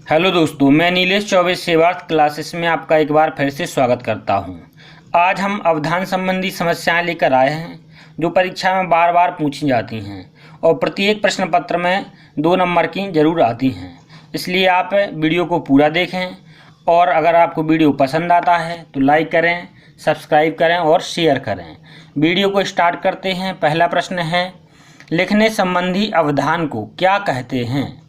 Hello दोस्तों, मैं Nilesh Choubey सेवार्थ classes में आपका एक बार फिर से स्वागत करता हूं। आज हम अवधान संबंधी समस्याएं लेकर आए हैं जो परीक्षा में बार बार पूछी जाती हैं और प्रत्येक प्रश्न पत्र में 2 नंबर की ज़रूर आती हैं। इसलिए आप वीडियो को पूरा देखें और अगर आपको वीडियो पसंद आता है तो लाइक करें, सब्सक्राइब करें और शेयर करें। वीडियो को स्टार्ट करते हैं। पहला प्रश्न है, लिखने संबंधी अवधान को क्या कहते हैं?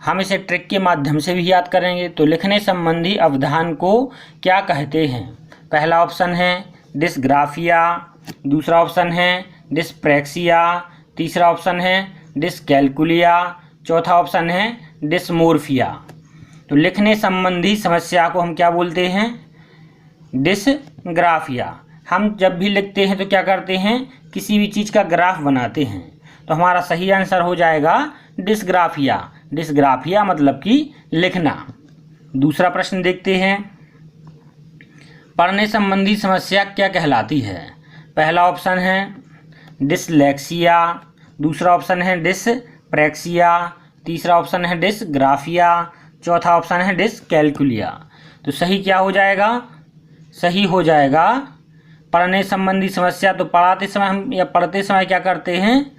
हम इसे ट्रिक के माध्यम से भी याद करेंगे। तो लिखने संबंधी अवधान को क्या कहते हैं? पहला ऑप्शन है डिस्ग्राफिया, दूसरा ऑप्शन है डिस्प्रैक्सिया, तीसरा ऑप्शन है डिसकैल्कुलिया, चौथा ऑप्शन है डिसमोर्फिया। तो लिखने संबंधी समस्या को हम क्या बोलते हैं? डिस्ग्राफिया। हम जब भी लिखते हैं तो क्या करते हैं? किसी भी चीज़ का ग्राफ बनाते हैं। तो हमारा सही आंसर हो जाएगा डिस्ग्राफिया। डिस्ग्राफिया मतलब कि लिखना। दूसरा प्रश्न देखते हैं, पढ़ने संबंधी समस्या क्या कहलाती है? पहला ऑप्शन है डिसलेक्सिया, दूसरा ऑप्शन है डिसप्रैक्सिया, तीसरा ऑप्शन है डिसग्राफिया, चौथा ऑप्शन है डिसकैल्कुलिया। तो सही क्या हो जाएगा? सही हो जाएगा पढ़ने संबंधी समस्या। तो पढ़ाते समय हम या पढ़ते समय क्या करते हैं?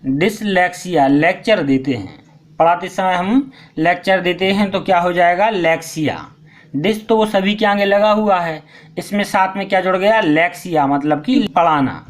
डिसलेक्सिया, लेक्चर देते हैं। पढ़ाते समय हम लेक्चर देते हैं तो क्या हो जाएगा? लेक्सिया। डिस तो वो सभी के आगे लगा हुआ है, इसमें साथ में क्या जुड़ गया? लेक्सिया मतलब कि पढ़ाना।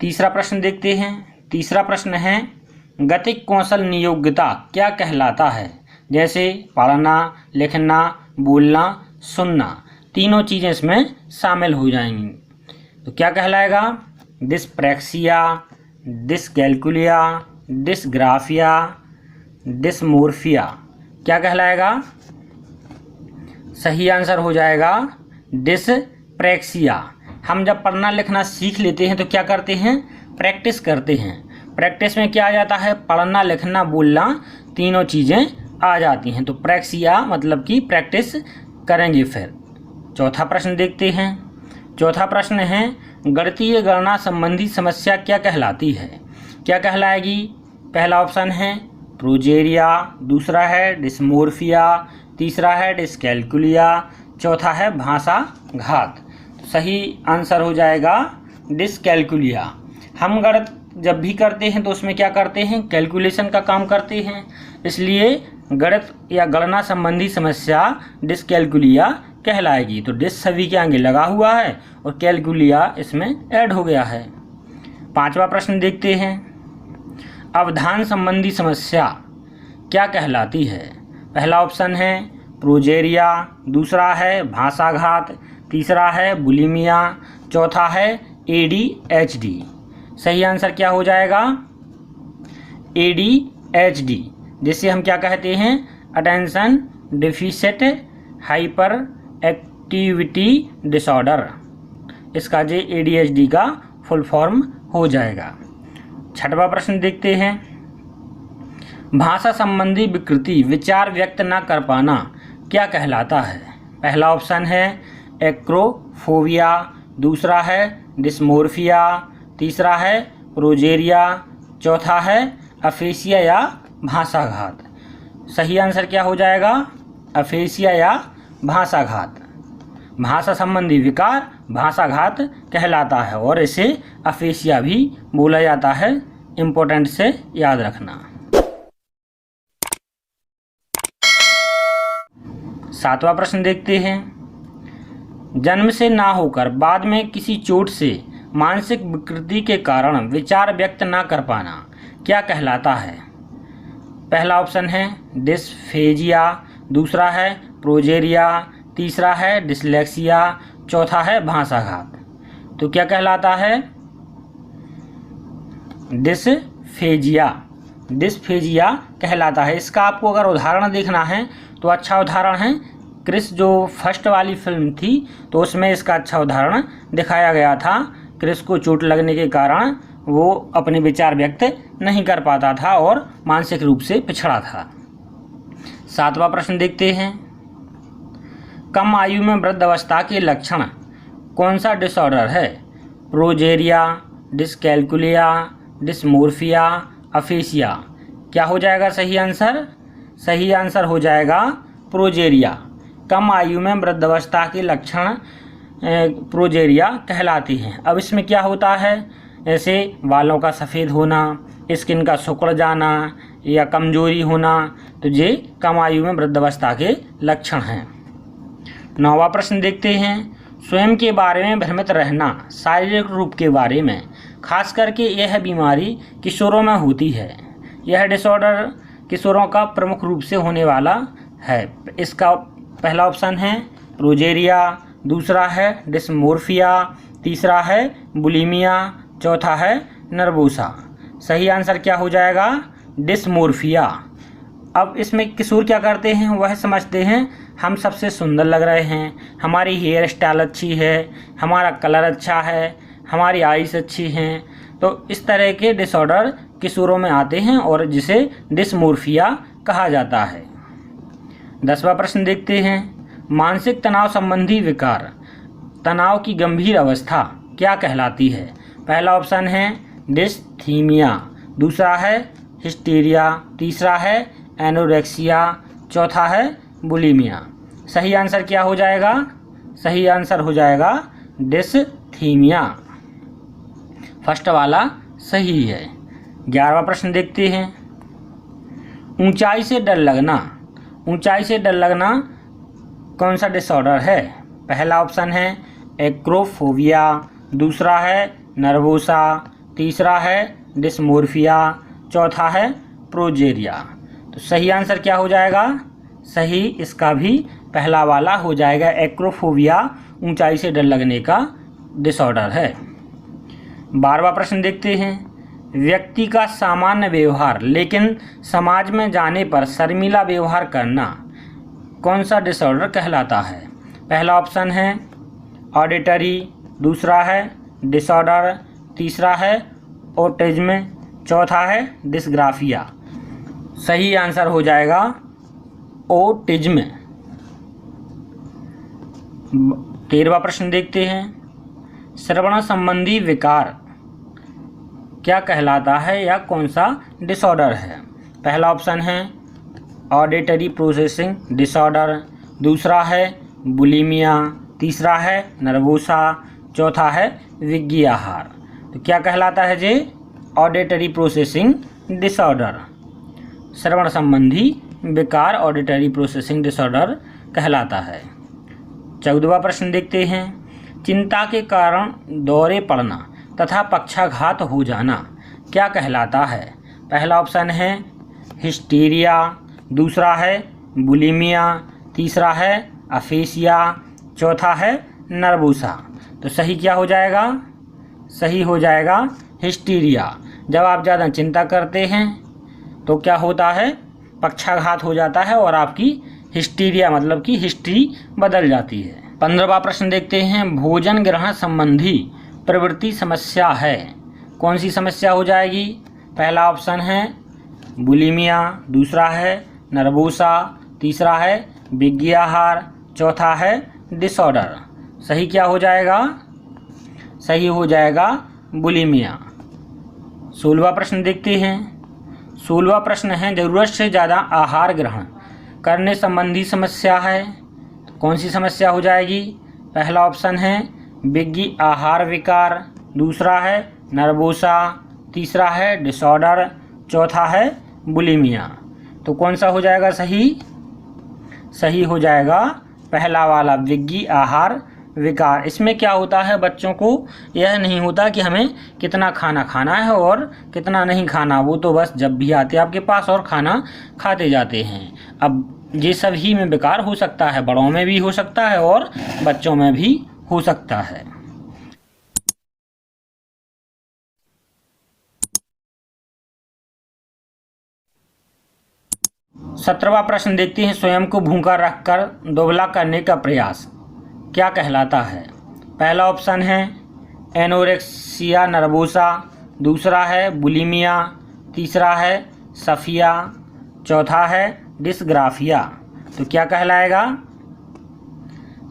तीसरा प्रश्न देखते हैं। तीसरा प्रश्न है, गतिक कौशल नियोग्यता क्या कहलाता है? जैसे पढ़ना, लिखना, बोलना, सुनना, तीनों चीज़ें इसमें शामिल हो जाएंगी। तो क्या कहलाएगा? डिसप्रैक्सिया, डिसकैल्कुलिया, डिसग्राफिया, डिसमोर्फिया। क्या कहलाएगा? सही आंसर हो जाएगा डिसप्रैक्सिया। हम जब पढ़ना लिखना सीख लेते हैं तो क्या करते हैं? प्रैक्टिस करते हैं। प्रैक्टिस में क्या आ जाता है? पढ़ना, लिखना, बोलना, तीनों चीज़ें आ जाती हैं। तो प्रैक्सिया मतलब कि प्रैक्टिस करेंगे। फिर चौथा प्रश्न देखते हैं। चौथा प्रश्न है, गणितीय गणना संबंधी समस्या क्या कहलाती है? क्या कहलाएगी? पहला ऑप्शन है प्रोजेरिया, दूसरा है डिसमोर्फिया, तीसरा है डिसकैल्कुलिया, चौथा है भाषाघात। सही आंसर हो जाएगा डिसकैल्कुलिया। हम गणित जब भी करते हैं तो उसमें क्या करते हैं? कैलकुलेशन का काम करते हैं। इसलिए गणित या गणना संबंधी समस्या डिसकैल्कुलिया कहलाएगी। तो डिस सभी के आगे लगा हुआ है और कैलकुलिया इसमें ऐड हो गया है। पांचवा प्रश्न देखते हैं, अवधान संबंधी समस्या क्या कहलाती है? पहला ऑप्शन है प्रोजेरिया, दूसरा है भाषाघात, तीसरा है बुलिमिया, चौथा है ADHD। सही आंसर क्या हो जाएगा? ADHD, जिसे हम क्या कहते हैं? Attention deficit hyper activity disorder. इसका जो ADHD का फुल फॉर्म हो जाएगा। छठवां प्रश्न देखते हैं, भाषा संबंधी विकृति विचार व्यक्त न कर पाना क्या कहलाता है? पहला ऑप्शन है एक्रोफोबिया, दूसरा है डिसमोर्फिया, तीसरा है प्रोजेरिया, चौथा है अफेसिया या भाषाघात। सही आंसर क्या हो जाएगा? अफेसिया या भाषाघात। भाषा संबंधी विकार भाषाघात कहलाता है और इसे अफेसिया भी बोला जाता है। इम्पोर्टेंट से याद रखना। सातवां प्रश्न देखते हैं, जन्म से ना होकर बाद में किसी चोट से मानसिक विकृति के कारण विचार व्यक्त ना कर पाना क्या कहलाता है? पहला ऑप्शन है डिस्फेजिया, दूसरा है प्रोजेरिया, तीसरा है डिसलेक्सिया, चौथा है भाषाघात। तो क्या कहलाता है? डिस्फेजिया। डिस्फेजिया कहलाता है। इसका आपको अगर उदाहरण देखना है तो अच्छा उदाहरण है क्रिस, जो फर्स्ट वाली फिल्म थी तो उसमें इसका अच्छा उदाहरण दिखाया गया था। क्रिस को चोट लगने के कारण वो अपने विचार व्यक्त नहीं कर पाता था और मानसिक रूप से पिछड़ा था। सातवां प्रश्न देखते हैं, कम आयु में वृद्धावस्था के लक्षण कौन सा डिसऑर्डर है? Progeria, डिसकैल्कुलिया, dysmorphia, AfrAsia. क्या हो जाएगा सही आंसर? सही आंसर हो जाएगा प्रोजेरिया। कम आयु में वृद्धावस्था के लक्षण प्रोजेरिया कहलाती हैं। अब इसमें क्या होता है, जैसे बालों का सफ़ेद होना, स्किन का सिकुड़ जाना या कमजोरी होना, तो ये कम आयु में वृद्धावस्था के लक्षण हैं। 9वां प्रश्न देखते हैं। स्वयं के बारे में भ्रमित रहना, शारीरिक रूप के बारे में, खास करके यह बीमारी किशोरों में होती है। यह डिसऑर्डर किशोरों का प्रमुख रूप से होने वाला है। इसका पहला ऑप्शन है प्रोजेरिया, दूसरा है डिस्मोर्फिया, तीसरा है बुलिमिया, चौथा है नर्वोसा। सही आंसर क्या हो जाएगा, डिस्मोर्फिया। अब इसमें किशोर क्या करते हैं, वह समझते हैं हम सबसे सुंदर लग रहे हैं, हमारी हेयर स्टाइल अच्छी है, हमारा कलर अच्छा है, हमारी आइस अच्छी हैं, तो इस तरह के डिसऑर्डर किशोरों में आते हैं और जिसे डिस्मोर्फिया कहा जाता है। 10वां प्रश्न देखते हैं। मानसिक तनाव संबंधी विकार, तनाव की गंभीर अवस्था क्या कहलाती है। पहला ऑप्शन है डिस्थीमिया, दूसरा है हिस्टीरिया, तीसरा है एनोरेक्सिया, चौथा है बुलिमिया। सही आंसर क्या हो जाएगा, सही आंसर हो जाएगा डिस्थीमिया। फर्स्ट वाला सही है। 11वां प्रश्न देखते हैं। ऊंचाई से डर लगना, ऊंचाई से डर लगना कौन सा डिसऑर्डर है। पहला ऑप्शन है एक्रोफोबिया, दूसरा है नर्वोसा, तीसरा है डिस्मोर्फिया, चौथा है प्रोजेरिया। तो सही आंसर क्या हो जाएगा, सही इसका भी पहला वाला हो जाएगा। एक्रोफोबिया ऊंचाई से डर लगने का डिसऑर्डर है। 12वां प्रश्न देखते हैं। व्यक्ति का सामान्य व्यवहार लेकिन समाज में जाने पर शर्मीला व्यवहार करना कौन सा डिसऑर्डर कहलाता है। पहला ऑप्शन है ऑडिटरी, दूसरा है डिसऑर्डर, तीसरा है ऑटिज्म, चौथा है डिस्ग्राफिया। सही आंसर हो जाएगा ऑटिज्म। 13वां प्रश्न देखते हैं। श्रवण संबंधी विकार क्या कहलाता है या कौन सा डिसऑर्डर है। पहला ऑप्शन है ऑडिटरी प्रोसेसिंग डिसऑर्डर, दूसरा है बुलिमिया, तीसरा है नर्वोसा, चौथा है विज्ञाहार। तो क्या कहलाता है जी, ऑडिटरी प्रोसेसिंग डिसऑर्डर। श्रवण संबंधी विकार ऑडिटरी प्रोसेसिंग डिसऑर्डर कहलाता है। 14वां प्रश्न देखते हैं। चिंता के कारण दौरे पड़ना तथा पक्षाघात हो जाना क्या कहलाता है। पहला ऑप्शन है हिस्टीरिया, दूसरा है बुलिमिया, तीसरा है अफेसिया, चौथा है नर्वोसा। तो सही क्या हो जाएगा, सही हो जाएगा हिस्टीरिया। जब आप ज़्यादा चिंता करते हैं तो क्या होता है, पक्षाघात हो जाता है और आपकी हिस्टीरिया मतलब कि हिस्ट्री बदल जाती है। 15वां प्रश्न देखते हैं। भोजन ग्रहण संबंधी प्रवृत्ति समस्या है, कौन सी समस्या हो जाएगी। पहला ऑप्शन है बुलिमिया, दूसरा है नर्वोसा, तीसरा है विज्ञाहार, चौथा है डिसऑर्डर। सही क्या हो जाएगा, सही हो जाएगा बुलिमिया। 16वां प्रश्न देखते हैं। 16वां प्रश्न है ज़रूरत से ज़्यादा आहार ग्रहण करने संबंधी समस्या है, कौन सी समस्या हो जाएगी। पहला ऑप्शन है विज्ञ आहार विकार, दूसरा है नर्वोसा, तीसरा है डिसऑर्डर, चौथा है बुलिमिया। तो कौन सा हो जाएगा सही, सही हो जाएगा पहला वाला विज्ञ आहार विकार। इसमें क्या होता है, बच्चों को यह नहीं होता कि हमें कितना खाना खाना है और कितना नहीं खाना, वो तो बस जब भी आते हैं आपके पास और खाना खाते जाते हैं। अब ये सभी में विकार हो सकता है, बड़ों में भी हो सकता है और बच्चों में भी हो सकता है। सत्रहवां प्रश्न देखते हैं। स्वयं को भूखा रखकर दुबला करने का प्रयास क्या कहलाता है। पहला ऑप्शन है एनोरेक्सिया नर्वोसा, दूसरा है बुलिमिया, तीसरा है सफिया, चौथा है डिस्ग्राफिया। तो क्या कहलाएगा,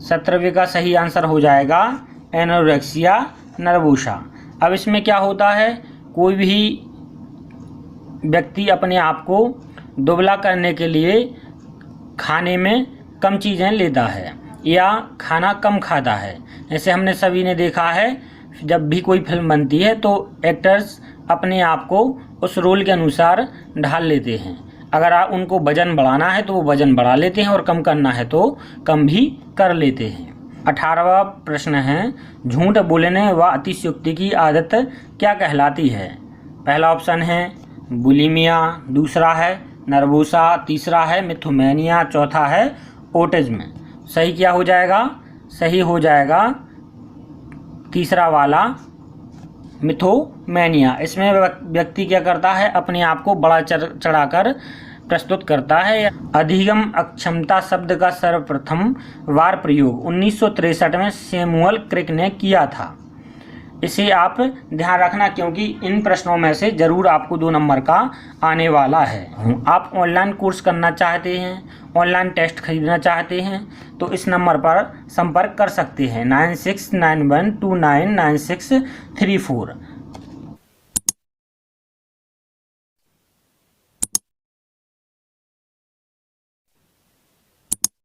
17वें का सही आंसर हो जाएगा एनोरेक्सिया नर्वोसा। अब इसमें क्या होता है, कोई भी व्यक्ति अपने आप को दुबला करने के लिए खाने में कम चीज़ें लेता है या खाना कम खाता है। जैसे हमने सभी ने देखा है, जब भी कोई फिल्म बनती है तो एक्टर्स अपने आप को उस रोल के अनुसार ढाल लेते हैं। अगर आप उनको वजन बढ़ाना है तो वो वजन बढ़ा लेते हैं और कम करना है तो कम भी कर लेते हैं। 18वां प्रश्न है, झूठ बोलने व अतिशयोक्ति की आदत क्या कहलाती है? पहला ऑप्शन है बुलिमिया, दूसरा है नर्वोसा, तीसरा है मिथोमैनिया, चौथा है ऑटिज्म। सही क्या हो जाएगा? सही हो जाएगा तीसरा वाला मिथोमैनिया। इसमें व्यक्ति क्या करता है, अपने आप को बड़ा चढ़ाकर प्रस्तुत करता है। अधिगम अक्षमता शब्द का सर्वप्रथम बार प्रयोग 1963 में सैमुअल क्रिक ने किया था। इसे आप ध्यान रखना क्योंकि इन प्रश्नों में से ज़रूर आपको 2 नंबर का आने वाला है। आप ऑनलाइन कोर्स करना चाहते हैं, ऑनलाइन टेस्ट खरीदना चाहते हैं तो इस नंबर पर संपर्क कर सकते हैं 9691299634।